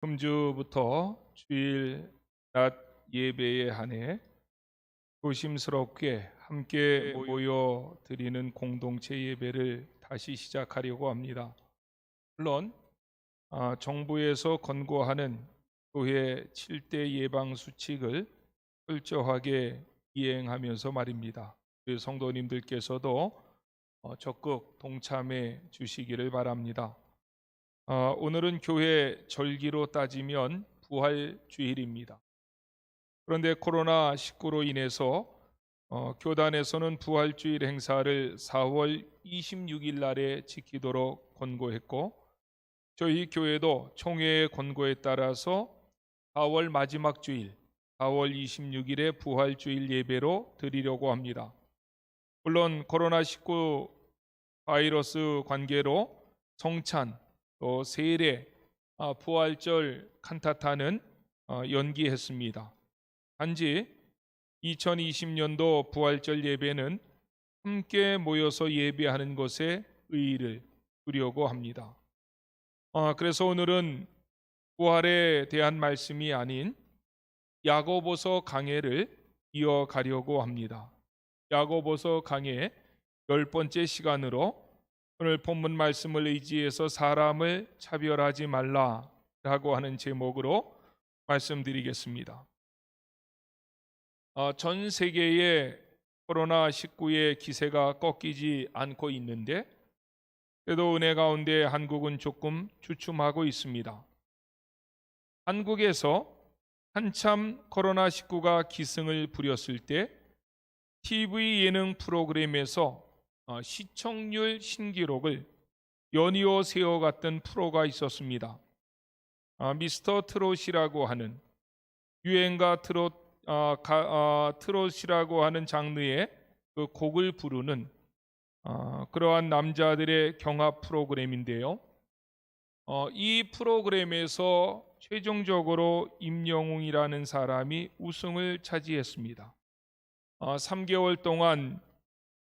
금주부터 주일 낮 예배에 한해 조심스럽게 함께 모여 드리는 공동체 예배를 다시 시작하려고 합니다. 물론 정부에서 권고하는 교회 7대 예방 수칙을 철저하게 이행하면서 말입니다. 우리 성도님들께서도 적극 동참해 주시기를 바랍니다. 오늘은 교회 절기로 따지면 부활주일입니다. 그런데 코로나19로 인해서 교단에서는 부활주일 행사를 4월 26일 날에 지키도록 권고했고, 저희 교회도 총회의 권고에 따라서 4월 마지막 주일 4월 26일에 부활주일 예배로 드리려고 합니다. 물론 코로나19 바이러스 관계로 성찬 또 세례, 부활절 칸타타는 연기했습니다. 단지 2020년도 부활절 예배는 함께 모여서 예배하는 것에 의의를 두려고 합니다. 그래서 오늘은 부활에 대한 말씀이 아닌 야고보서 강해를 이어가려고 합니다. 야고보서 강해 10번째 시간으로 오늘 본문 말씀을 의지해서 사람을 차별하지 말라라고 하는 제목으로 말씀드리겠습니다. 전 세계의 코로나19의 기세가 꺾이지 않고 있는데, 그래도 은혜 가운데 한국은 조금 주춤하고 있습니다. 한국에서 한참 코로나19가 기승을 부렸을 때 TV 예능 프로그램에서 시청률 신기록을 연이어 세워갔던 프로가 있었습니다. 미스터 트롯이라고 하는 유행가 트롯이라고 하는 장르의 그 곡을 부르는 그러한 남자들의 경합 프로그램인데요. 이 프로그램에서 최종적으로 임영웅이라는 사람이 우승을 차지했습니다. 3개월 동안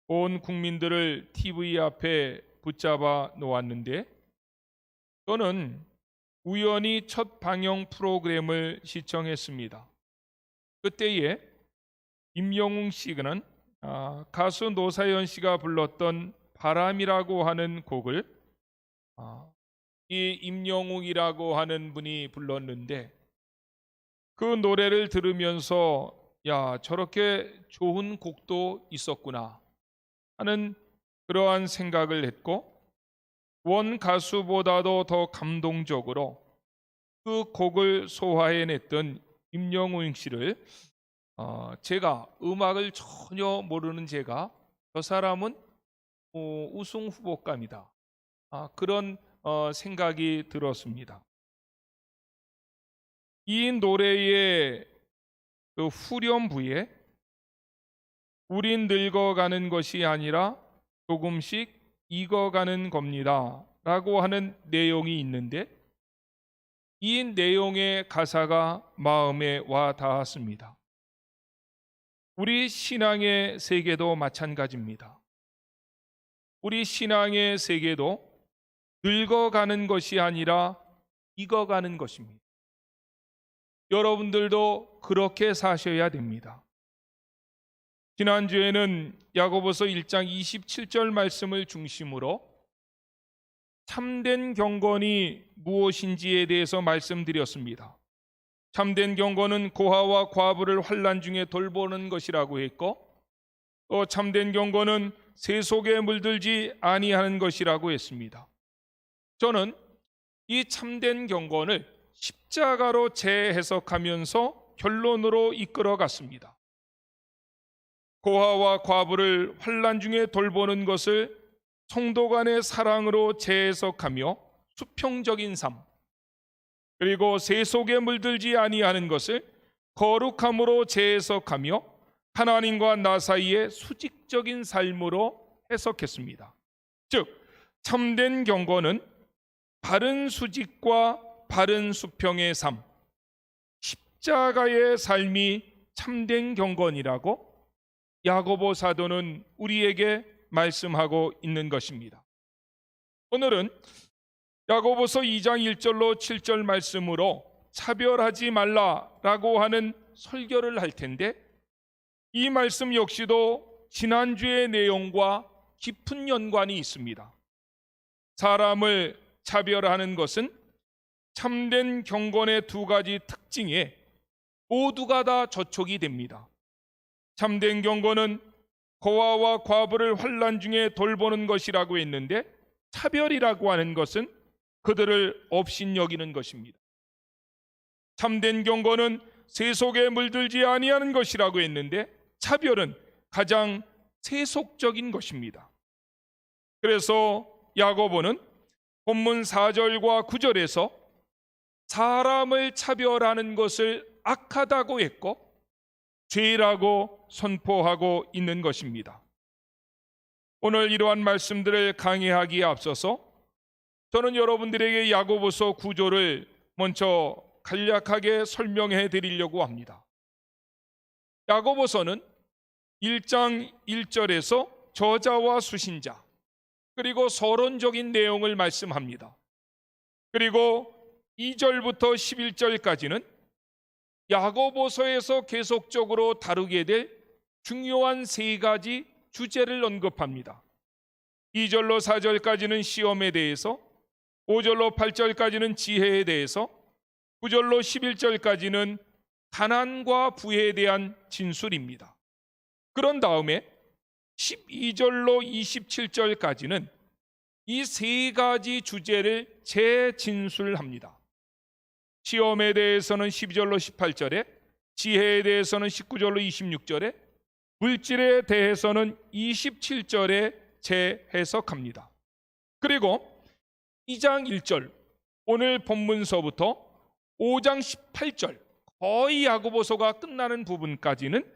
온 국민들을 TV 앞에 붙잡아 놓았는데, 저는 우연히 첫 방영 프로그램을 시청했습니다. 그때에 임영웅 씨는 가수 노사연 씨가 불렀던 바람이라고 하는 곡을 이 임영웅이라고 하는 분이 불렀는데, 그 노래를 들으면서 야, 저렇게 좋은 곡도 있었구나 하는 그러한 생각을 했고, 원 가수보다도 더 감동적으로 그 곡을 소화해냈던 임영웅 씨를 제가 음악을 전혀 모르는 제가 저 사람은 우승 후보감이다, 그런 생각이 들었습니다. 이 노래의 그 후렴부에 우린 늙어가는 것이 아니라 조금씩 익어가는 겁니다 라고 하는 내용이 있는데, 이 내용의 가사가 마음에 와 닿았습니다. 우리 신앙의 세계도 마찬가지입니다. 우리 신앙의 세계도 늙어가는 것이 아니라 익어가는 것입니다. 여러분들도 그렇게 사셔야 됩니다. 지난주에는 야고보서 1장 27절 말씀을 중심으로 참된 경건이 무엇인지에 대해서 말씀드렸습니다. 참된 경건은 고아와 과부를 환난 중에 돌보는 것이라고 했고, 또 참된 경건은 세속에 물들지 아니하는 것이라고 했습니다. 저는 이 참된 경건을 십자가로 재해석하면서 결론으로 이끌어 갔습니다. 고아와 과부를 환난 중에 돌보는 것을 성도 간의 사랑으로 재해석하며 수평적인 삶, 그리고 세속에 물들지 아니하는 것을 거룩함으로 재해석하며 하나님과 나 사이의 수직적인 삶으로 해석했습니다. 즉, 참된 경건은 바른 수직과 바른 수평의 삶, 십자가의 삶이 참된 경건이라고 야고보 사도는 우리에게 말씀하고 있는 것입니다. 오늘은 야고보서 2장 1절로 7절 말씀으로 차별하지 말라라고 하는 설교를 할 텐데, 이 말씀 역시도 지난주의 내용과 깊은 연관이 있습니다. 사람을 차별하는 것은 참된 경건의 두 가지 특징에 모두가 다 저촉이 됩니다. 참된 경건은 고아와 과부를 환난 중에 돌보는 것이라고 했는데, 차별이라고 하는 것은 그들을 업신여기는 것입니다. 참된 경건은 세속에 물들지 아니하는 것이라고 했는데, 차별은 가장 세속적인 것입니다. 그래서 야고보는 본문 4절과 9절에서 사람을 차별하는 것을 악하다고 했고 죄라고 선포하고 있는 것입니다. 오늘 이러한 말씀들을 강의하기에 앞서서 저는 여러분들에게 야고보서 9조를 먼저 간략하게 설명해 드리려고 합니다. 야고보서는 1장 1절에서 저자와 수신자, 그리고 서론적인 내용을 말씀합니다. 그리고 2절부터 11절까지는 야고보서에서 계속적으로 다루게 될 중요한 세 가지 주제를 언급합니다. 2절로 4절까지는 시험에 대해서, 5절로 8절까지는 지혜에 대해서, 9절로 11절까지는 가난과 부에 대한 진술입니다. 그런 다음에 12절로 27절까지는 이 세 가지 주제를 재진술합니다. 시험에 대해서는 12절로 18절에, 지혜에 대해서는 19절로 26절에, 물질에 대해서는 27절에 재해석합니다. 그리고 2장 1절, 오늘 본문서부터 5장 18절, 거의 야고보서가 끝나는 부분까지는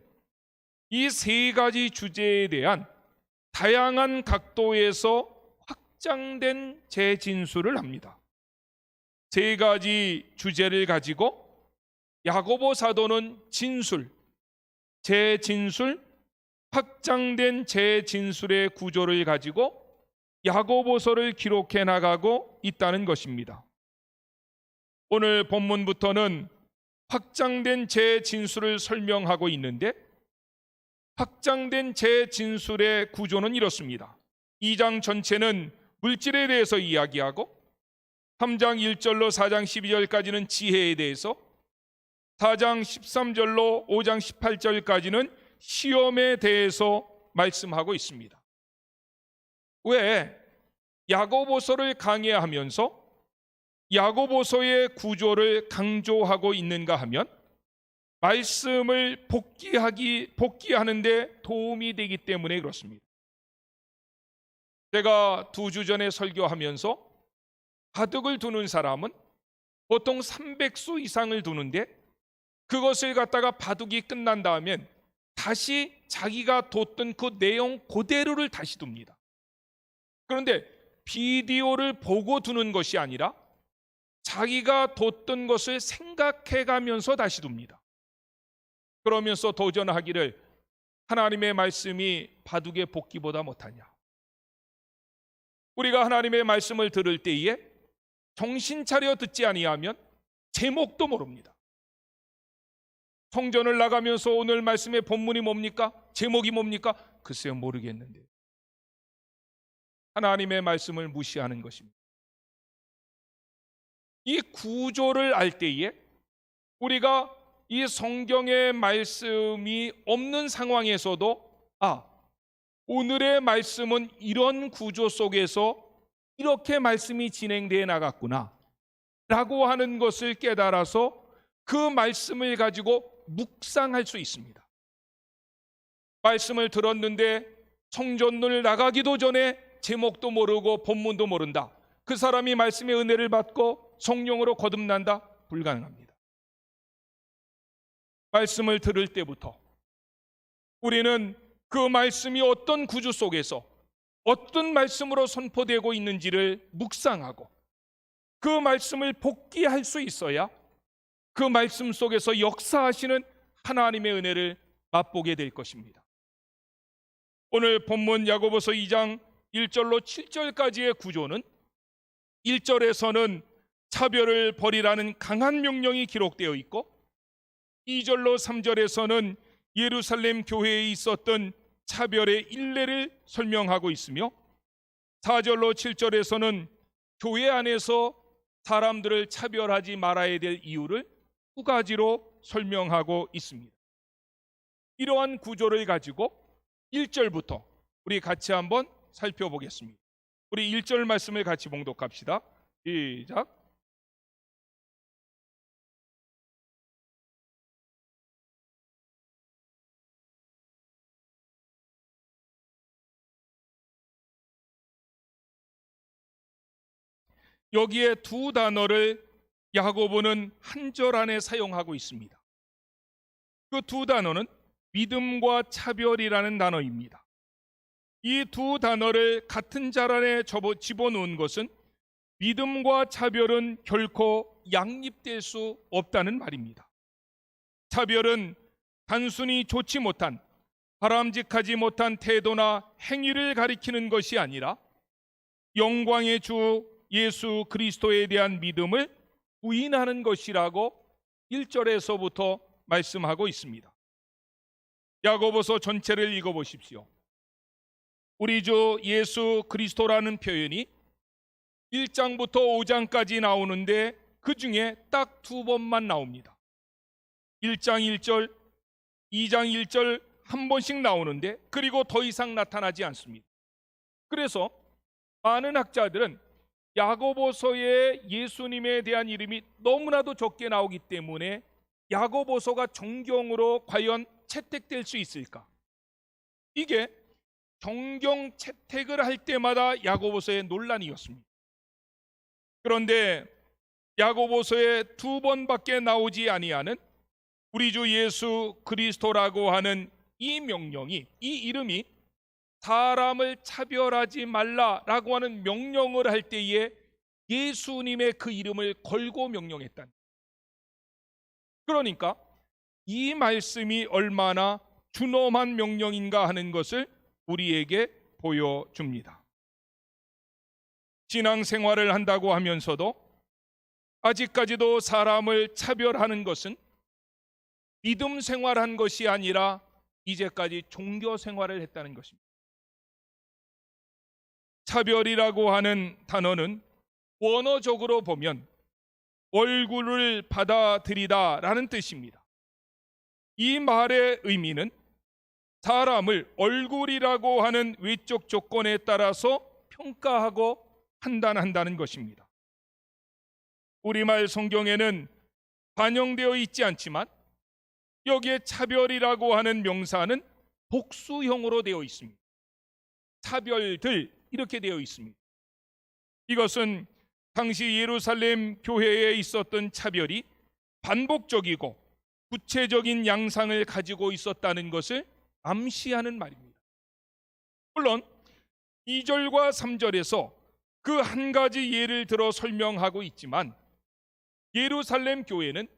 이 세 가지 주제에 대한 다양한 각도에서 확장된 재진술을 합니다. 세 가지 주제를 가지고 야고보 사도는 진술, 재진술, 확장된 재진술의 구조를 가지고 야고보서를 기록해 나가고 있다는 것입니다. 오늘 본문부터는 확장된 재진술을 설명하고 있는데, 확장된 재진술의 구조는 이렇습니다. 2장 전체는 물질에 대해서 이야기하고, 3장 1절로 4장 12절까지는 지혜에 대해서, 4장 13절로 5장 18절까지는 시험에 대해서 말씀하고 있습니다. 왜 야고보서를 강의하면서 야고보서의 구조를 강조하고 있는가 하면, 말씀을 복기하는 데 도움이 되기 때문에 그렇습니다. 제가 2주 전에 설교하면서 바둑을 두는 사람은 보통 300수 이상을 두는데, 그것을 갖다가 바둑이 끝난 다음엔 다시 자기가 뒀던 그 내용 그대로를 다시 둡니다. 그런데 비디오를 보고 두는 것이 아니라 자기가 뒀던 것을 생각해 가면서 다시 둡니다. 그러면서 도전하기를, 하나님의 말씀이 바둑의 복기보다 못하냐? 우리가 하나님의 말씀을 들을 때에 정신 차려 듣지 아니하면 제목도 모릅니다. 성전을 나가면서 오늘 말씀의 본문이 뭡니까? 제목이 뭡니까? 글쎄요, 모르겠는데. 하나님의 말씀을 무시하는 것입니다. 이 구조를 알 때에 우리가 이 성경의 말씀이 없는 상황에서도, 오늘의 말씀은 이런 구조 속에서 이렇게 말씀이 진행되어 나갔구나 라고 하는 것을 깨달아서 그 말씀을 가지고 묵상할 수 있습니다. 말씀을 들었는데 성전을 나가기도 전에 제목도 모르고 본문도 모른다, 그 사람이 말씀의 은혜를 받고 성령으로 거듭난다? 불가능합니다. 말씀을 들을 때부터 우리는 그 말씀이 어떤 구조 속에서 어떤 말씀으로 선포되고 있는지를 묵상하고 그 말씀을 복기할 수 있어야 그 말씀 속에서 역사하시는 하나님의 은혜를 맛보게 될 것입니다. 오늘 본문 야고보서 2장 1절로 7절까지의 구조는 1절에서는 차별을 버리라는 강한 명령이 기록되어 있고 2절로 3절에서는 예루살렘 교회에 있었던 차별의 일례를 설명하고 있으며 4절로 7절에서는 교회 안에서 사람들을 차별하지 말아야 될 이유를 두 가지로 설명하고 있습니다. 이러한 구조를 가지고 1절부터 우리 같이 한번 살펴보겠습니다. 우리 1절 말씀을 같이 봉독합시다. 시작. 여기에 두 단어를 야고보는 한 절 안에 사용하고 있습니다. 그 두 단어는 믿음과 차별이라는 단어입니다. 이 두 단어를 같은 절 안에 집어넣은 것은 믿음과 차별은 결코 양립될 수 없다는 말입니다. 차별은 단순히 좋지 못한, 바람직하지 못한 태도나 행위를 가리키는 것이 아니라 영광의 주 예수 그리스도에 대한 믿음을 부인하는 것이라고 1절에서부터 말씀하고 있습니다. 야고보서 전체를 읽어보십시오. 우리 주 예수 그리스도라는 표현이 1장부터 5장까지 나오는데 그 중에 딱 두 번만 나옵니다. 1장 1절, 2장 1절 한 번씩 나오는데 그리고 더 이상 나타나지 않습니다. 그래서 많은 학자들은 야고보서에 예수님에 대한 이름이 너무나도 적게 나오기 때문에 야고보서가 정경으로 과연 채택될 수 있을까? 이게 정경 채택을 할 때마다 야고보서의 논란이었습니다. 그런데 야고보서에 두 번밖에 나오지 아니하는 우리 주 예수 그리스도라고 하는 이 명령이, 이 이름이 사람을 차별하지 말라라고 하는 명령을 할 때에 예수님의 그 이름을 걸고 명령했다는, 그러니까 이 말씀이 얼마나 준엄한 명령인가 하는 것을 우리에게 보여줍니다. 신앙생활을 한다고 하면서도 아직까지도 사람을 차별하는 것은 믿음 생활한 것이 아니라 이제까지 종교 생활을 했다는 것입니다. 차별이라고 하는 단어는 원어적으로 보면 얼굴을 받아들이다 라는 뜻입니다. 이 말의 의미는 사람을 얼굴이라고 하는 외적 조건에 따라서 평가하고 판단한다는 것입니다. 우리말 성경에는 반영되어 있지 않지만 여기에 차별이라고 하는 명사는 복수형으로 되어 있습니다. 차별들 이렇게 되어 있습니다. 이것은 당시 예루살렘 교회에 있었던 차별이 반복적이고 구체적인 양상을 가지고 있었다는 것을 암시하는 말입니다. 물론 2절과 3절에서 그 한 가지 예를 들어 설명하고 있지만 예루살렘 교회는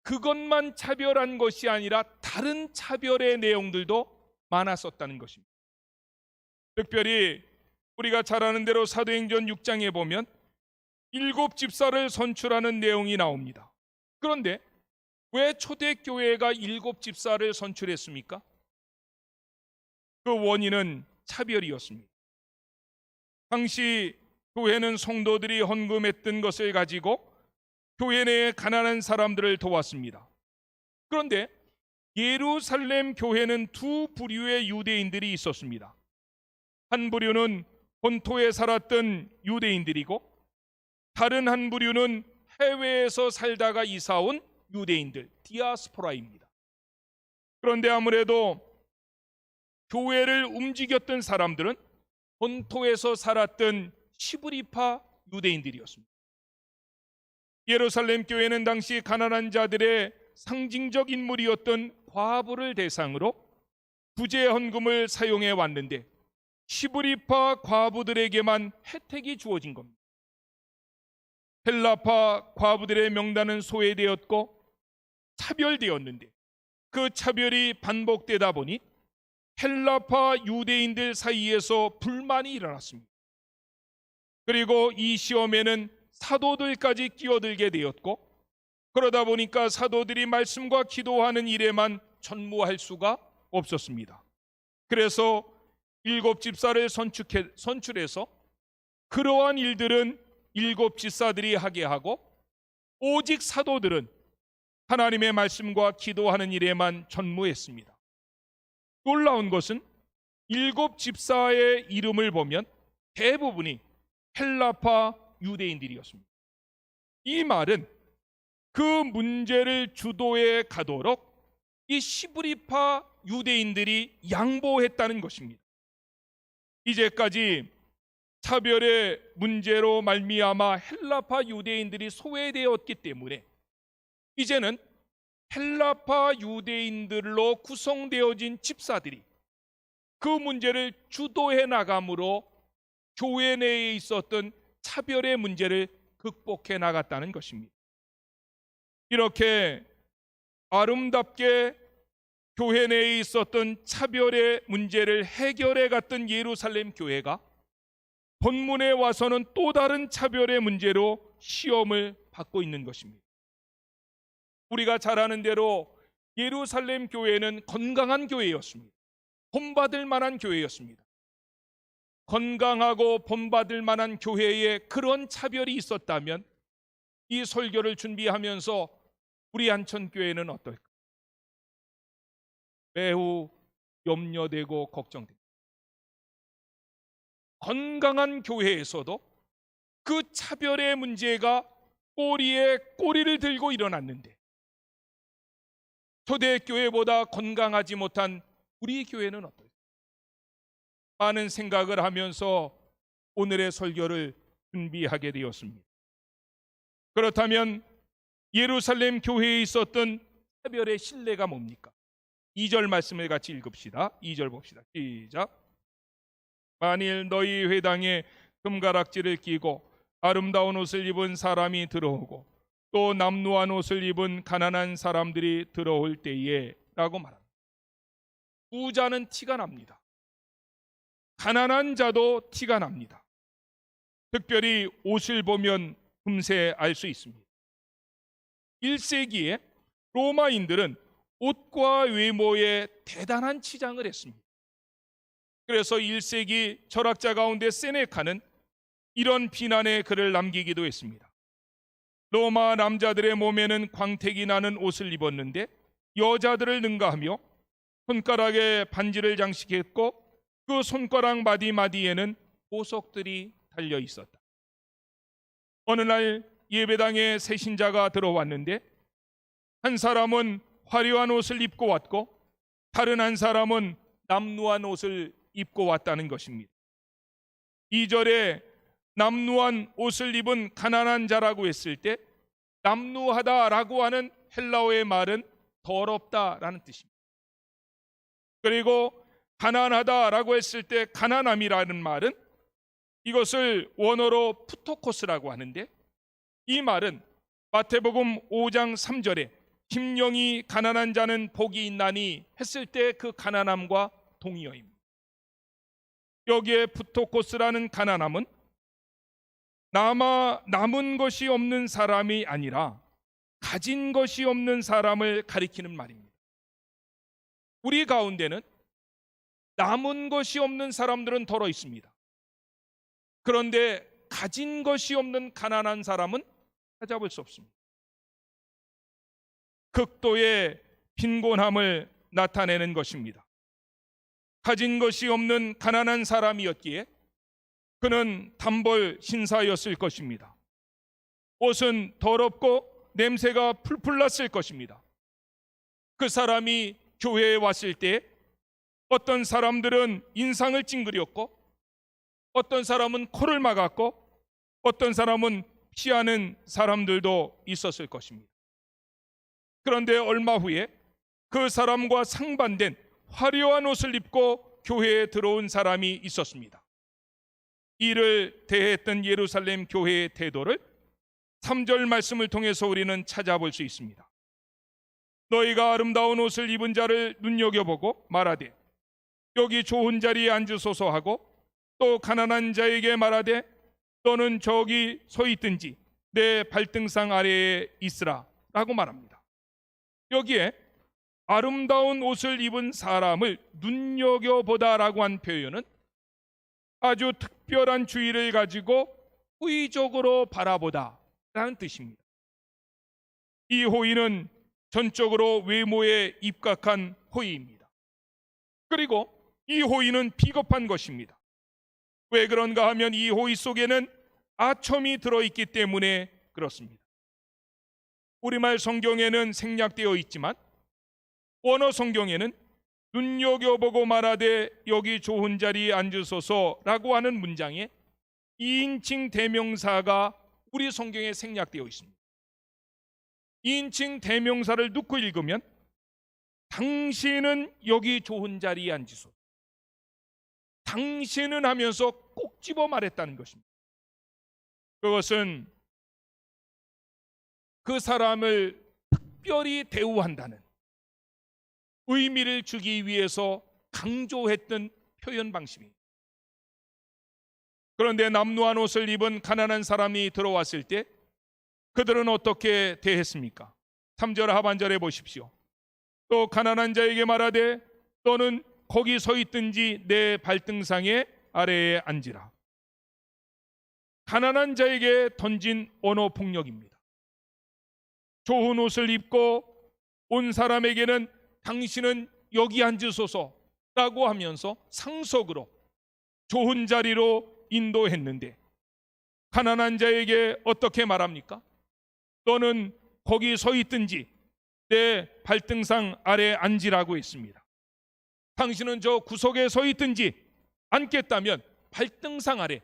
그것만 차별한 것이 아니라 다른 차별의 내용들도 많았었다는 것입니다. 특별히 우리가 잘 아는 대로 사도행전 6장에 보면 7 집사를 선출하는 내용이 나옵니다. 그런데 왜 초대교회가 7 집사를 선출했습니까? 그 원인은 차별이었습니다. 당시 교회는 성도들이 헌금했던 것을 가지고 교회 내에 가난한 사람들을 도왔습니다. 그런데 예루살렘 교회는 두 부류의 유대인들이 있었습니다. 한 부류는 본토에 살았던 유대인들이고 다른 한 부류는 해외에서 살다가 이사온 유대인들, 디아스포라입니다. 그런데 아무래도 교회를 움직였던 사람들은 본토에서 살았던 시브리파 유대인들이었습니다. 예루살렘 교회는 당시 가난한 자들의 상징적 인물이었던 과부를 대상으로 부재 헌금을 사용해 왔는데 시브리파 과부들에게만 혜택이 주어진 겁니다. 헬라파 과부들의 명단은 소외되었고 차별되었는데 그 차별이 반복되다 보니 헬라파 유대인들 사이에서 불만이 일어났습니다. 그리고 이 시험에는 사도들까지 끼어들게 되었고, 그러다 보니까 사도들이 말씀과 기도하는 일에만 전무할 수가 없었습니다. 그래서 7집사를 선출해서 그러한 일들은 7집사들이 하게 하고, 오직 사도들은 하나님의 말씀과 기도하는 일에만 전무했습니다. 놀라운 것은 7집사의 이름을 보면 대부분이 헬라파 유대인들이었습니다. 이 말은 그 문제를 주도해 가도록 이 시브리파 유대인들이 양보했다는 것입니다. 이제까지 차별의 문제로 말미암아 헬라파 유대인들이 소외되었기 때문에 이제는 헬라파 유대인들로 구성되어진 집사들이 그 문제를 주도해 나감으로 교회 내에 있었던 차별의 문제를 극복해 나갔다는 것입니다. 이렇게 아름답게 교회 내에 있었던 차별의 문제를 해결해 갔던 예루살렘 교회가 본문에 와서는 또 다른 차별의 문제로 시험을 받고 있는 것입니다. 우리가 잘 아는 대로 예루살렘 교회는 건강한 교회였습니다. 본받을 만한 교회였습니다. 건강하고 본받을 만한 교회에 그런 차별이 있었다면 이 설교를 준비하면서 우리 안천교회는 어떨까? 매우 염려되고 걱정됩니다. 건강한 교회에서도 그 차별의 문제가 꼬리에 꼬리를 들고 일어났는데, 초대교회보다 건강하지 못한 우리 교회는 어떨까? 많은 생각을 하면서 오늘의 설교를 준비하게 되었습니다. 그렇다면 예루살렘 교회에 있었던 차별의 신뢰가 뭡니까? 2절 말씀을 같이 읽읍시다. 2절 봅시다. 시작. 만일 너희 회당에 금가락지를 끼고 아름다운 옷을 입은 사람이 들어오고 또 남루한 옷을 입은 가난한 사람들이 들어올 때에 라고 말합니다. 부자는 티가 납니다. 가난한 자도 티가 납니다. 특별히 옷을 보면 금세 알 수 있습니다. 1세기에 로마인들은 옷과 외모에 대단한 치장을 했습니다. 그래서 1세기 철학자 가운데 세네카는 이런 비난의 글을 남기기도 했습니다. 로마 남자들의 몸에는 광택이 나는 옷을 입었는데 여자들을 능가하며 손가락에 반지를 장식했고 그 손가락 마디마디에는 보석들이 달려 있었다. 어느 날 예배당에 새 신자가 들어왔는데 한 사람은 화려한 옷을 입고 왔고 다른 한 사람은 남루한 옷을 입고 왔다는 것입니다. 2절에 남루한 옷을 입은 가난한 자라고 했을 때 남루하다라고 하는 헬라어의 말은 더럽다라는 뜻입니다. 그리고 가난하다라고 했을 때 가난함이라는 말은 이것을 원어로 푸토코스라고 하는데, 이 말은 마태복음 5장 3절에 심령이 가난한 자는 복이 있나니 했을 때 그 가난함과 동의어입니다. 여기에 푸토코스라는 가난함은 남은 것이 없는 사람이 아니라 가진 것이 없는 사람을 가리키는 말입니다. 우리 가운데는 남은 것이 없는 사람들은 덜어 있습니다. 그런데 가진 것이 없는 가난한 사람은 찾아볼 수 없습니다. 극도의 빈곤함을 나타내는 것입니다. 가진 것이 없는 가난한 사람이었기에 그는 단벌 신사였을 것입니다. 옷은 더럽고 냄새가 풀풀 났을 것입니다. 그 사람이 교회에 왔을 때 어떤 사람들은 인상을 찡그렸고 어떤 사람은 코를 막았고 어떤 사람은 피하는 사람들도 있었을 것입니다. 그런데 얼마 후에 그 사람과 상반된 화려한 옷을 입고 교회에 들어온 사람이 있었습니다. 이를 대했던 예루살렘 교회의 태도를 3절 말씀을 통해서 우리는 찾아볼 수 있습니다. 너희가 아름다운 옷을 입은 자를 눈여겨보고 말하되 여기 좋은 자리에 앉으소서 하고 또 가난한 자에게 말하되 또는 저기 서 있든지 내 발등상 아래에 있으라 라고 말합니다. 여기에 아름다운 옷을 입은 사람을 눈여겨보다라고 한 표현은 아주 특별한 주의를 가지고 호의적으로 바라보다라는 뜻입니다. 이 호의는 전적으로 외모에 입각한 호의입니다. 그리고 이 호의는 비겁한 것입니다. 왜 그런가 하면 이 호의 속에는 아첨이 들어있기 때문에 그렇습니다. 우리말 성경에는 생략되어 있지만 원어 성경에는 눈여겨보고 말하되 여기 좋은 자리에 앉으소서라고 하는 문장에 2인칭 대명사가 우리 성경에 생략되어 있습니다. 2인칭 대명사를 놓고 읽으면 당신은 여기 좋은 자리에 앉으소서, 당신은 하면서 꼭 집어 말했다는 것입니다. 그것은 그 사람을 특별히 대우한다는 의미를 주기 위해서 강조했던 표현 방식입니다. 그런데 남루한 옷을 입은 가난한 사람이 들어왔을 때 그들은 어떻게 대했습니까? 3절 하반절에 보십시오. 또 가난한 자에게 말하되 너는 거기 서 있든지 내 발등상에 아래에 앉으라. 가난한 자에게 던진 언어 폭력입니다. 좋은 옷을 입고 온 사람에게는 당신은 여기 앉으소서라고 하면서 상속으로 좋은 자리로 인도했는데 가난한 자에게 어떻게 말합니까? 너는 거기 서 있든지 내 발등상 아래 앉으라고 했습니다. 당신은 저 구석에 서 있든지 앉겠다면 발등상 아래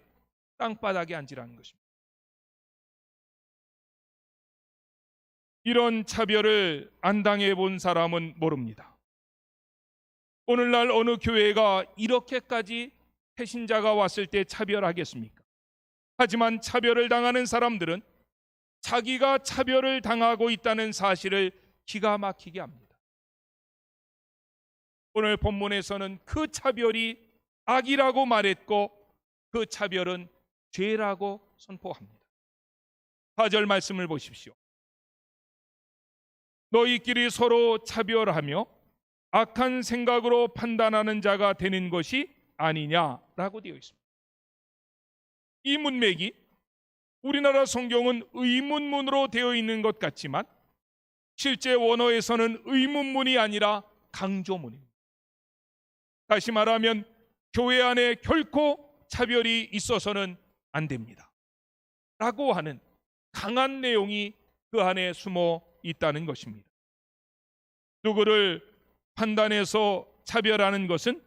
땅바닥에 앉으라는 것입니다. 이런 차별을 안 당해 본 사람은 모릅니다. 오늘날 어느 교회가 이렇게까지 배신자가 왔을 때 차별하겠습니까? 하지만 차별을 당하는 사람들은 자기가 차별을 당하고 있다는 사실을 기가 막히게 합니다. 오늘 본문에서는 그 차별이 악이라고 말했고 그 차별은 죄라고 선포합니다. 4절 말씀을 보십시오. 너희끼리 서로 차별하며 악한 생각으로 판단하는 자가 되는 것이 아니냐라고 되어 있습니다. 이 문맥이 우리나라 성경은 의문문으로 되어 있는 것 같지만 실제 원어에서는 의문문이 아니라 강조문입니다. 다시 말하면 교회 안에 결코 차별이 있어서는 안 됩니다 라고 하는 강한 내용이 그 안에 숨어 있다는 것입니다. 누구를 판단해서 차별하는 것은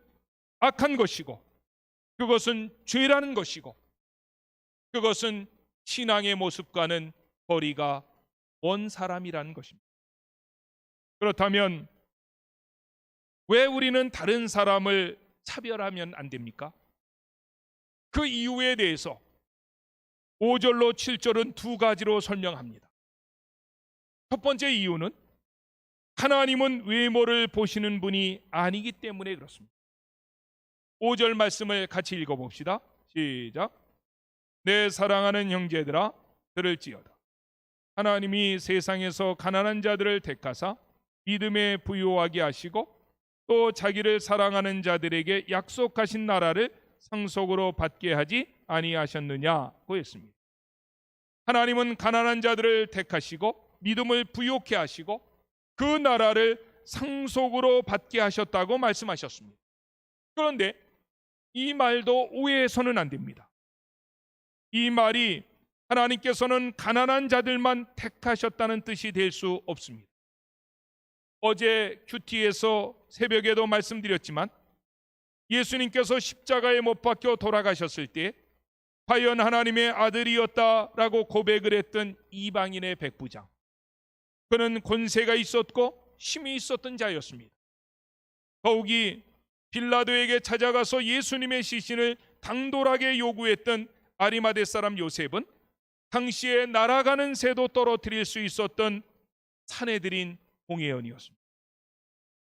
악한 것이고 그것은 죄라는 것이고 그것은 신앙의 모습과는 거리가 먼 사람이라는 것입니다. 그렇다면 왜 우리는 다른 사람을 차별하면 안 됩니까? 그 이유에 대해서 5절로 7절은 두 가지로 설명합니다. 첫 번째 이유는 하나님은 외모를 보시는 분이 아니기 때문에 그렇습니다. 5절 말씀을 같이 읽어봅시다. 시작. 내 사랑하는 형제들아 들을지어다. 하나님이 세상에서 가난한 자들을 택하사 믿음에 부요하게 하시고 또 자기를 사랑하는 자들에게 약속하신 나라를 상속으로 받게 하지 아니하셨느냐고 했습니다. 하나님은 가난한 자들을 택하시고 믿음을 부요케 하시고 그 나라를 상속으로 받게 하셨다고 말씀하셨습니다. 그런데 이 말도 오해해서는 안 됩니다. 이 말이 하나님께서는 가난한 자들만 택하셨다는 뜻이 될 수 없습니다. 어제 큐티에서 새벽에도 말씀드렸지만 예수님께서 십자가에 못 박혀 돌아가셨을 때 과연 하나님의 아들이었다라고 고백을 했던 이방인의 백부장, 그는 권세가 있었고 힘이 있었던 자였습니다. 더욱이 빌라도에게 찾아가서 예수님의 시신을 당돌하게 요구했던 아리마대 사람 요셉은 당시에 날아가는 새도 떨어뜨릴 수 있었던 사내들인 공회원이었습니다.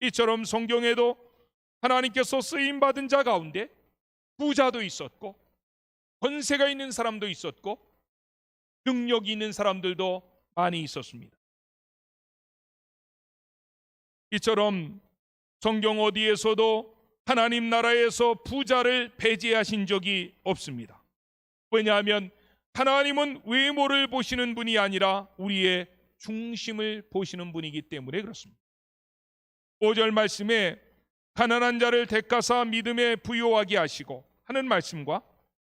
이처럼 성경에도 하나님께서 쓰임받은 자 가운데 부자도 있었고 권세가 있는 사람도 있었고 능력이 있는 사람들도 많이 있었습니다. 이처럼 성경 어디에서도 하나님 나라에서 부자를 배제하신 적이 없습니다. 왜냐하면 하나님은 외모를 보시는 분이 아니라 우리의 중심을 보시는 분이기 때문에 그렇습니다. 5절 말씀에 가난한 자를 대가사 믿음에 부요하게 하시고 하는 말씀과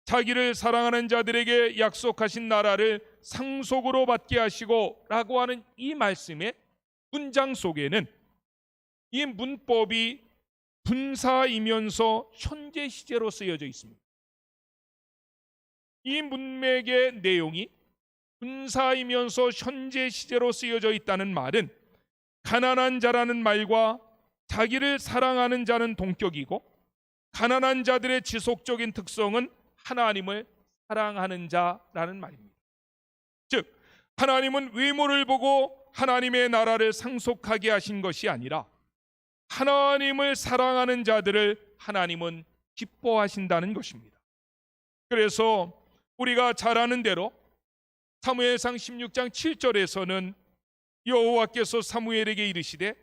자기를 사랑하는 자들에게 약속하신 나라를 상속으로 받게 하시고 라고 하는 이 말씀의 문장 속에는 이 문법이 분사이면서 현재 시제로 쓰여져 있습니다. 이 문맥의 내용이 분사이면서 현재 시제로 쓰여져 있다는 말은 가난한 자라는 말과 자기를 사랑하는 자는 동격이고 가난한 자들의 지속적인 특성은 하나님을 사랑하는 자라는 말입니다. 즉 하나님은 외모를 보고 하나님의 나라를 상속하게 하신 것이 아니라 하나님을 사랑하는 자들을 하나님은 기뻐하신다는 것입니다. 그래서 우리가 잘 아는 대로 사무엘상 16장 7절에서는 여호와께서 사무엘에게 이르시되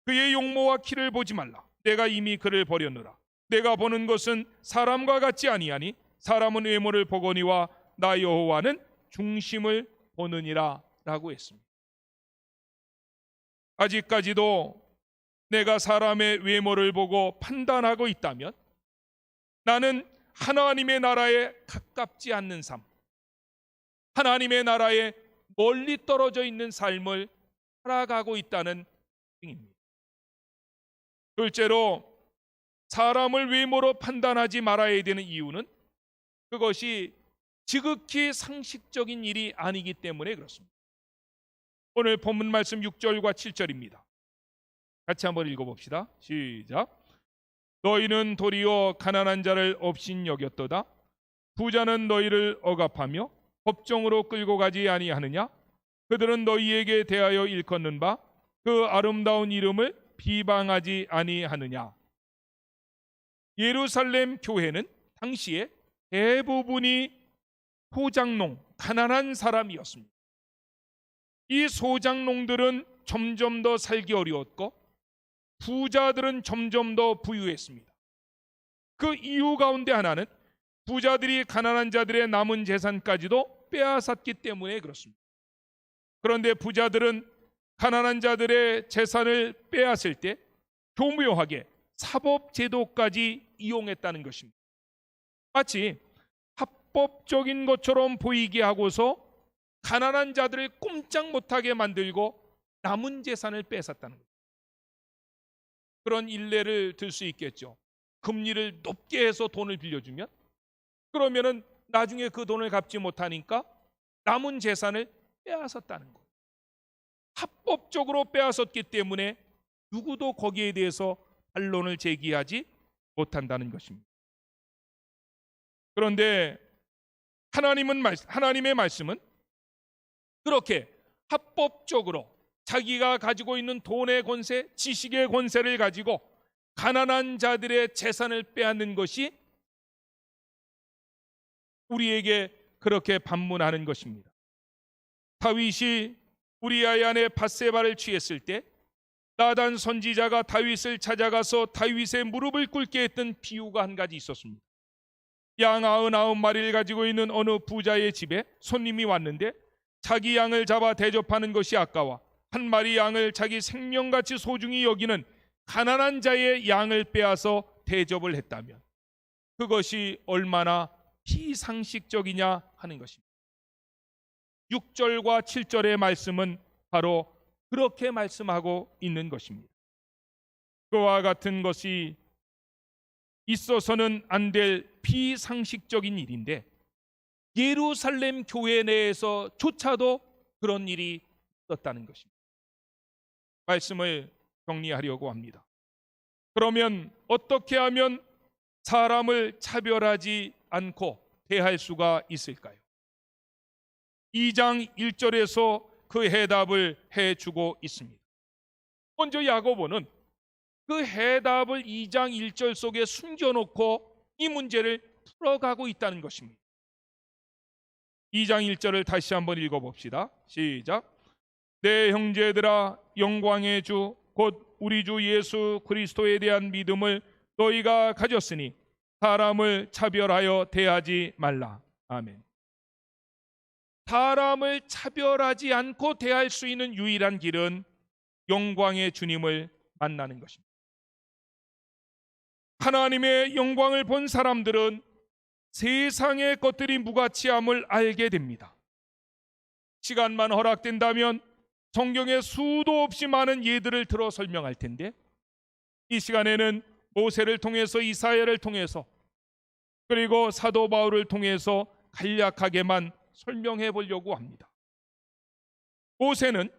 그의 용모와 키를 보지 말라. 내가 이미 그를 버렸노라. 내가 보는 것은 사람과 같지 아니하니 사람은 외모를 보거니와 나 여호와는 중심을 보느니라 라고 했습니다. 아직까지도 내가 사람의 외모를 보고 판단하고 있다면 나는 하나님의 나라에 가깝지 않는 삶, 하나님의 나라에 멀리 떨어져 있는 삶을 살아가고 있다는 뜻입니다. 둘째로 사람을 외모로 판단하지 말아야 되는 이유는 그것이 지극히 상식적인 일이 아니기 때문에 그렇습니다. 오늘 본문 말씀 6절과 7절입니다. 같이 한번 읽어봅시다. 시작. 너희는 도리어 가난한 자를 업신 여겼도다. 부자는 너희를 억압하며 법정으로 끌고 가지 아니하느냐. 그들은 너희에게 대하여 일컫는 바 그 아름다운 이름을 비방하지 아니하느냐. 예루살렘 교회는 당시에 대부분이 소장농, 가난한 사람이었습니다. 이 소장농들은 점점 더 살기 어려웠고 부자들은 점점 더 부유했습니다. 그 이유 가운데 하나는 부자들이 가난한 자들의 남은 재산까지도 빼앗았기 때문에 그렇습니다. 그런데 부자들은 가난한 자들의 재산을 빼앗을 때 교묘하게 사법제도까지 이용했다는 것입니다. 마치 합법적인 것처럼 보이게 하고서 가난한 자들을 꼼짝 못하게 만들고 남은 재산을 뺏었다는 거예요. 그런 일례를 들 수 있겠죠. 금리를 높게 해서 돈을 빌려주면 그러면은 나중에 그 돈을 갚지 못하니까 남은 재산을 빼앗았다는 거예요. 합법적으로 빼앗았기 때문에 누구도 거기에 대해서 반론을 제기하지 못한다는 것입니다. 그런데 하나님의 말씀은 그렇게 합법적으로 자기가 가지고 있는 돈의 권세, 지식의 권세를 가지고 가난한 자들의 재산을 빼앗는 것이 우리에게 그렇게 반문하는 것입니다. 다윗이 우리아의 아내 밧세바를 취했을 때 나단 선지자가 다윗을 찾아가서 다윗의 무릎을 꿇게 했던 비유가 한 가지 있었습니다. 양 99마리를 가지고 있는 어느 부자의 집에 손님이 왔는데 자기 양을 잡아 대접하는 것이 아까워 한 마리 양을 자기 생명같이 소중히 여기는 가난한 자의 양을 빼앗아 대접을 했다면 그것이 얼마나 비상식적이냐 하는 것입니다. 6절과 7절의 말씀은 바로 그렇게 말씀하고 있는 것입니다. 그와 같은 것이 있어서는 안 될 비상식적인 일인데 예루살렘 교회 내에서조차도 그런 일이 있었다는 것입니다. 말씀을 정리하려고 합니다. 그러면 어떻게 하면 사람을 차별하지 않고 대할 수가 있을까요? 2장 1절에서 그 해답을 해주고 있습니다. 먼저 야고보는 그 해답을 2장 1절 속에 숨겨놓고 이 문제를 풀어가고 있다는 것입니다. 2장 1절을 다시 한번 읽어봅시다. 시작. 내 형제들아, 영광의 주 곧 우리 주 예수 그리스도에 대한 믿음을 너희가 가졌으니 사람을 차별하여 대하지 말라. 아멘. 사람을 차별하지 않고 대할 수 있는 유일한 길은 영광의 주님을 만나는 것입니다. 하나님의 영광을 본 사람들은 세상의 것들이 무가치함을 알게 됩니다. 시간만 허락된다면 성경에 수도 없이 많은 예들을 들어 설명할 텐데, 이 시간에는 모세를 통해서, 이사야를 통해서, 그리고 사도 바울을 통해서 간략하게만 설명해 보려고 합니다. 모세는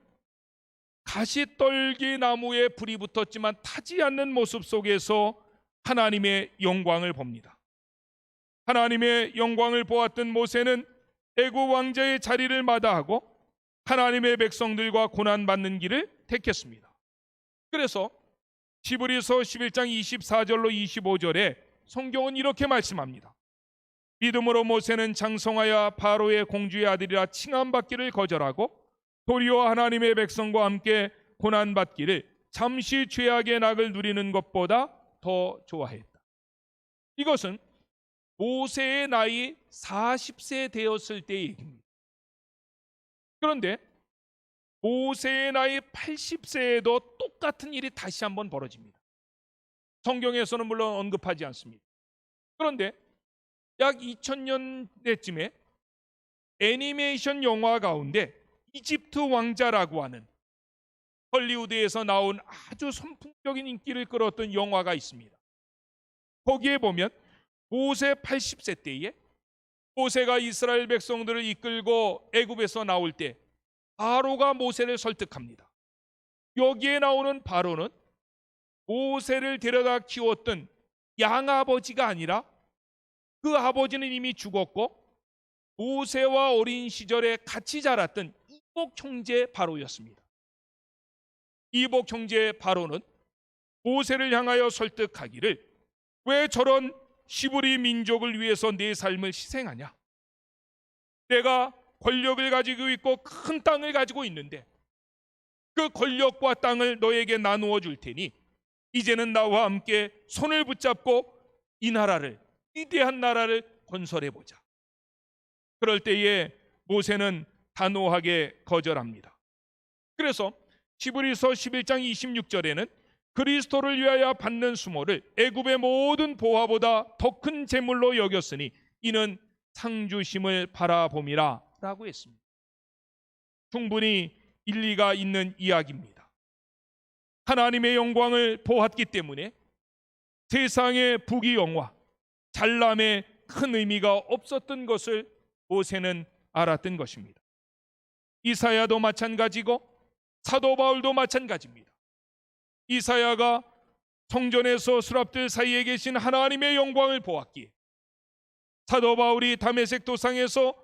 가시떨기 나무에 불이 붙었지만 타지 않는 모습 속에서 하나님의 영광을 봅니다. 하나님의 영광을 보았던 모세는 애굽 왕자의 자리를 마다하고 하나님의 백성들과 고난받는 길을 택했습니다. 그래서 히브리서 11장 24절로 25절에 성경은 이렇게 말씀합니다. 믿음으로 모세는 장성하여 바로의 공주의 아들이라 칭함받기를 거절하고 도리어 하나님의 백성과 함께 고난받기를 잠시 죄악의 낙을 누리는 것보다 더 좋아했다. 이것은 모세의 나이 40세 되었을 때의 얘기입니다. 그런데 모세의 나이 80세에도 똑같은 일이 다시 한번 벌어집니다. 성경에서는 물론 언급하지 않습니다. 그런데 약 2000년대쯤에 애니메이션 영화 가운데 이집트 왕자라고 하는 헐리우드에서 나온 아주 선풍적인 인기를 끌었던 영화가 있습니다. 거기에 보면 모세 80세 때에 모세가 이스라엘 백성들을 이끌고 애굽에서 나올 때 바로가 모세를 설득합니다. 여기에 나오는 바로는 모세를 데려다 키웠던 양아버지가 아니라 그 아버지는 이미 죽었고 모세와 어린 시절에 같이 자랐던 이복 형제 바로였습니다. 이복 형제 바로는 모세를 향하여 설득하기를 왜 저런 히브리 민족을 위해서 내 삶을 희생하냐? 내가 권력을 가지고 있고 큰 땅을 가지고 있는데 그 권력과 땅을 너에게 나누어 줄 테니 이제는 나와 함께 손을 붙잡고 이 나라를, 위대한 나라를 건설해 보자. 그럴 때에 모세는 단호하게 거절합니다. 그래서 히브리서 11장 26절에는 그리스도를 위하여 받는 수모를 애굽의 모든 보화보다 더 큰 재물로 여겼으니 이는 상주심을 바라봄이라 라고 했습니다. 충분히 일리가 있는 이야기입니다. 하나님의 영광을 보았기 때문에 세상의 부귀영화, 잘남에 큰 의미가 없었던 것을 모세는 알았던 것입니다. 이사야도 마찬가지고 사도 바울도 마찬가지입니다. 이사야가 성전에서 수랍들 사이에 계신 하나님의 영광을 보았기에 사도 바울이 다메섹 도상에서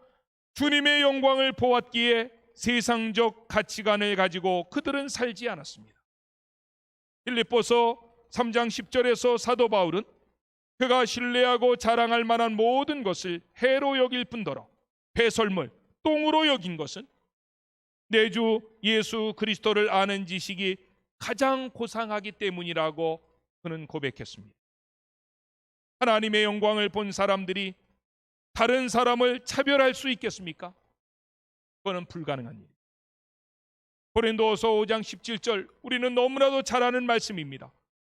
주님의 영광을 보았기에 세상적 가치관을 가지고 그들은 살지 않았습니다. 빌립보서 3장 10절에서 사도 바울은 그가 신뢰하고 자랑할 만한 모든 것을 해로 여길 뿐더러 배설물, 똥으로 여긴 것은 내 주 예수 그리스도를 아는 지식이 가장 고상하기 때문이라고 그는 고백했습니다. 하나님의 영광을 본 사람들이 다른 사람을 차별할 수 있겠습니까? 그거는 불가능한 일입니다. 고린도서 5장 17절, 우리는 너무나도 잘 아는 말씀입니다.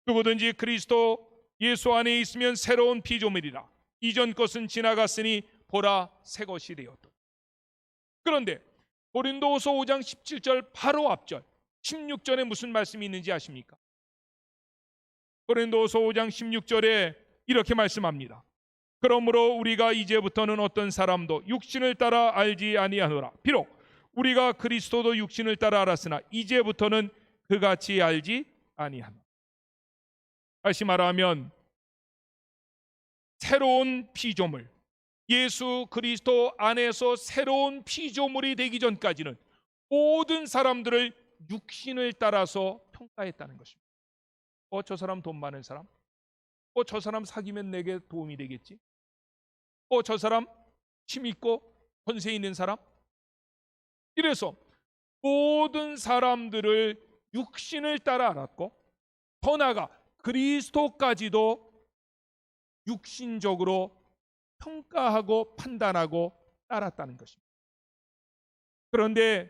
누구든지 그리스도 예수 안에 있으면 새로운 피조물이라 이전 것은 지나갔으니 보라 새 것이 되었다. 그런데 고린도서 5장 17절 바로 앞절 16절에 무슨 말씀이 있는지 아십니까? 고린도서 5장 16절에 이렇게 말씀합니다. 그러므로 우리가 이제부터는 어떤 사람도 육신을 따라 알지 아니하노라. 비록 우리가 그리스도도 육신을 따라 알았으나 이제부터는 그같이 알지 아니하노라. 다시 말하면 새로운 피조물, 예수 그리스도 안에서 새로운 피조물이 되기 전까지는 모든 사람들을 육신을 따라서 평가했다는 것입니다. 저 사람 돈 많은 사람, 저 사람 사귀면 내게 도움이 되겠지, 저 사람 힘있고 권세 있는 사람? 이래서 모든 사람들을 육신을 따라 알았고, 더 나아가 그리스도까지도 육신적으로 평가하고 판단하고 따랐다는 것입니다. 그런데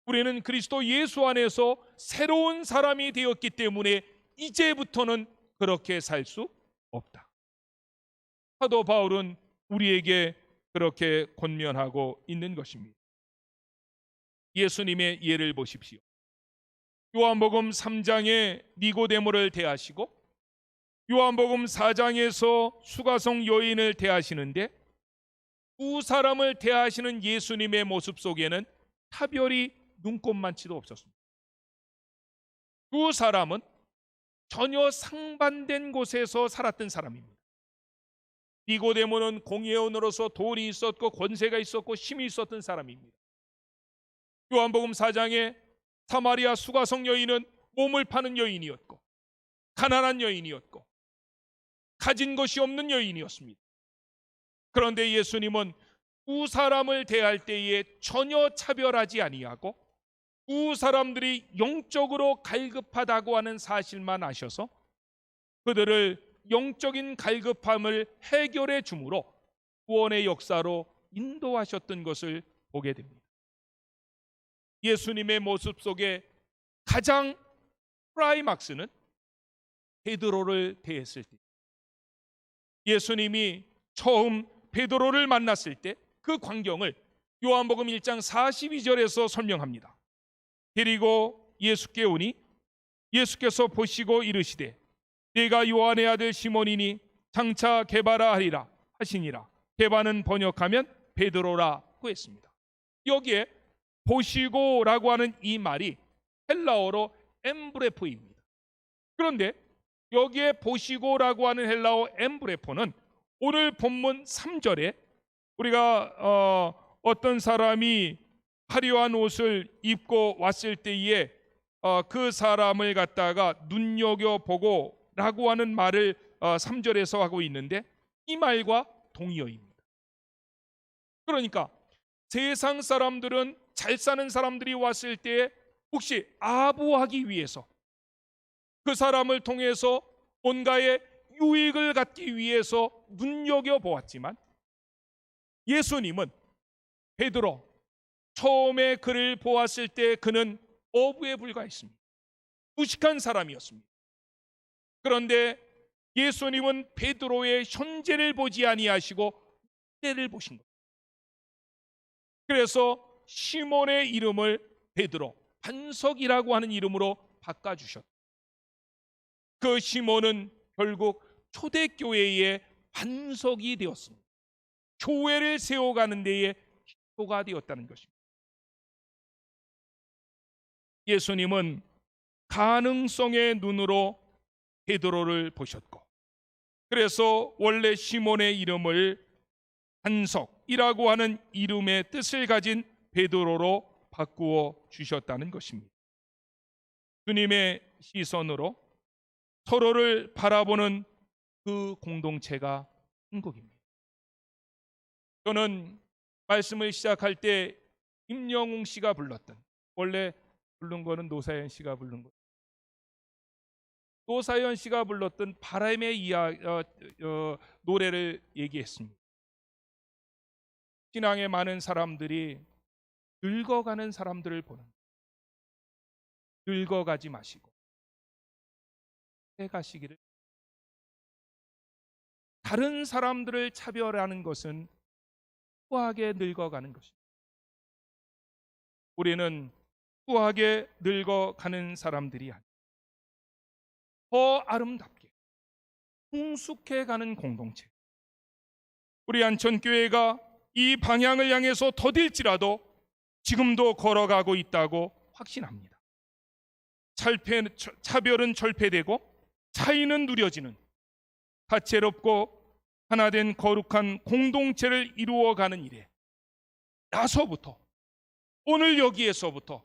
우리는 그리스도 예수 안에서 새로운 사람이 되었기 때문에 이제부터는 그렇게 살 수 없다. 사도 바울은 우리에게 그렇게 권면하고 있는 것입니다. 예수님의 예를 보십시오. 요한복음 3장에 니고데모를 대하시고 요한복음 4장에서 수가성 여인을 대하시는데, 두 사람을 대하시는 예수님의 모습 속에는 차별이 눈꼽만치도 없었습니다. 두 사람은 전혀 상반된 곳에서 살았던 사람입니다. 니고데모는 공회원으로서 돈이 있었고 권세가 있었고 힘이 있었던 사람입니다. 요한복음 4장에 사마리아 수가성 여인은 몸을 파는 여인이었고 가난한 여인이었고 가진 것이 없는 여인이었습니다. 그런데 예수님은 두 사람을 대할 때에 전혀 차별하지 아니하고 두 사람들이 영적으로 갈급하다고 하는 사실만 아셔서 그들을 영적인 갈급함을 해결해 주므로 구원의 역사로 인도하셨던 것을 보게 됩니다. 예수님의 모습 속에 가장 클라이막스는 베드로를 대했을 때, 예수님이 처음 베드로를 만났을 때 그 광경을 요한복음 1장 42절에서 설명합니다. 데리고 예수께 오니 예수께서 보시고 이르시되 네가 요한의 아들 시몬이니 장차 게바라 하리라 하시니라. 게바는 번역하면 베드로라고 했습니다. 여기에 보시고라고 하는 이 말이 헬라어로 엠브레포입니다. 그런데 여기에 보시고라고 하는 헬라어 엠브레포는 오늘 본문 3절에 우리가 어떤 사람이 화려한 옷을 입고 왔을 때에 그 사람을 갖다가 눈여겨보고 라고 하는 말을 3절에서 하고 있는데, 이 말과 동의어입니다. 그러니까 세상 사람들은 잘 사는 사람들이 왔을 때 혹시 아부하기 위해서 그 사람을 통해서 뭔가의 유익을 갖기 위해서 눈여겨보았지만, 예수님은 베드로 처음에 그를 보았을 때 그는 어부에 불과했습니다. 무식한 사람이었습니다. 그런데 예수님은 베드로의 현재를 보지 아니하시고 미래를 보신 겁니다. 그래서 시몬의 이름을 베드로, 반석이라고 하는 이름으로 바꿔주셨다. 그 시몬은 결국 초대교회의 반석이 되었습니다. 교회를 세워가는 데에 기초가 되었다는 것입니다. 예수님은 가능성의 눈으로 베드로를 보셨고, 그래서 원래 시몬의 이름을 반석이라고 하는 이름의 뜻을 가진 베드로로 바꾸어 주셨다는 것입니다. 주님의 시선으로 서로를 바라보는 그 공동체가 한국입니다. 저는 말씀을 시작할 때 임영웅 씨가 불렀던, 원래 부른 거는 노사연 씨가 부른 거, 노사연 씨가 불렀던 바람의 노래를 얘기했습니다. 신앙의 많은 사람들이 늙어가는 사람들을 보는, 늙어가지 마시고 해가시기를. 다른 사람들을 차별하는 것은 후하게 늙어가는 것입니다. 우리는 후하게 늙어가는 사람들이 아니라 더 아름답게 풍숙해가는 공동체, 우리 안천교회가 이 방향을 향해서 더딜지라도 지금도 걸어가고 있다고 확신합니다. 차별은 철폐되고 차이는 누려지는 다채롭고 하나된 거룩한 공동체를 이루어가는 일에 나서부터, 오늘 여기에서부터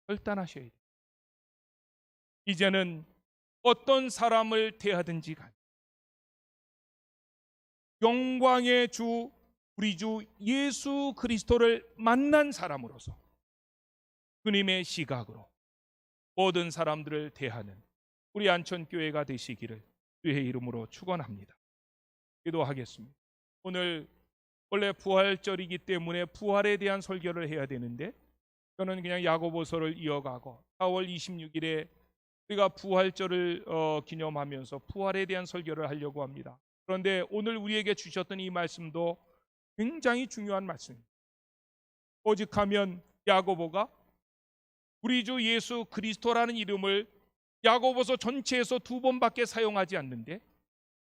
결단하셔야 돼요. 이제는 어떤 사람을 대하든지 간에 영광의 주 우리 주 예수 그리스도를 만난 사람으로서 주님의 시각으로 모든 사람들을 대하는 우리 안천교회가 되시기를 주의 이름으로 축원합니다. 기도하겠습니다. 오늘 원래 부활절이기 때문에 부활에 대한 설교를 해야 되는데 저는 그냥 야고보서를 이어가고 4월 26일에 우리가 부활절을 기념하면서 부활에 대한 설교를 하려고 합니다. 그런데 오늘 우리에게 주셨던 이 말씀도 굉장히 중요한 말씀입니다. 오직하면 야고보가 우리 주 예수 그리스도라는 이름을 야고보서 전체에서 2번밖에 사용하지 않는데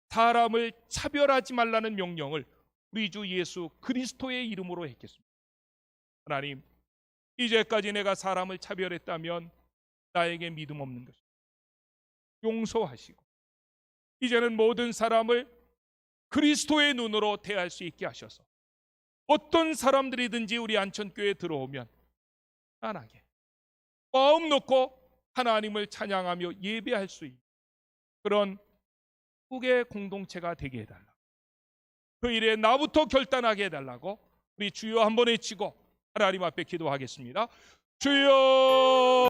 사람을 차별하지 말라는 명령을 우리 주 예수 그리스도의 이름으로 했겠습니다. 하나님, 이제까지 내가 사람을 차별했다면 나에게 믿음 없는 것입니다. 용서하시고 이제는 모든 사람을 그리스도의 눈으로 대할 수 있게 하셔서 어떤 사람들이든지 우리 안천교회에 들어오면 편하게 마음 놓고 하나님을 찬양하며 예배할 수 있는 그런 축복의 공동체가 되게 해달라. 그 일에 나부터 결단하게 해달라고 우리 주여 한번 외치고 하나님 앞에 기도하겠습니다. 주여.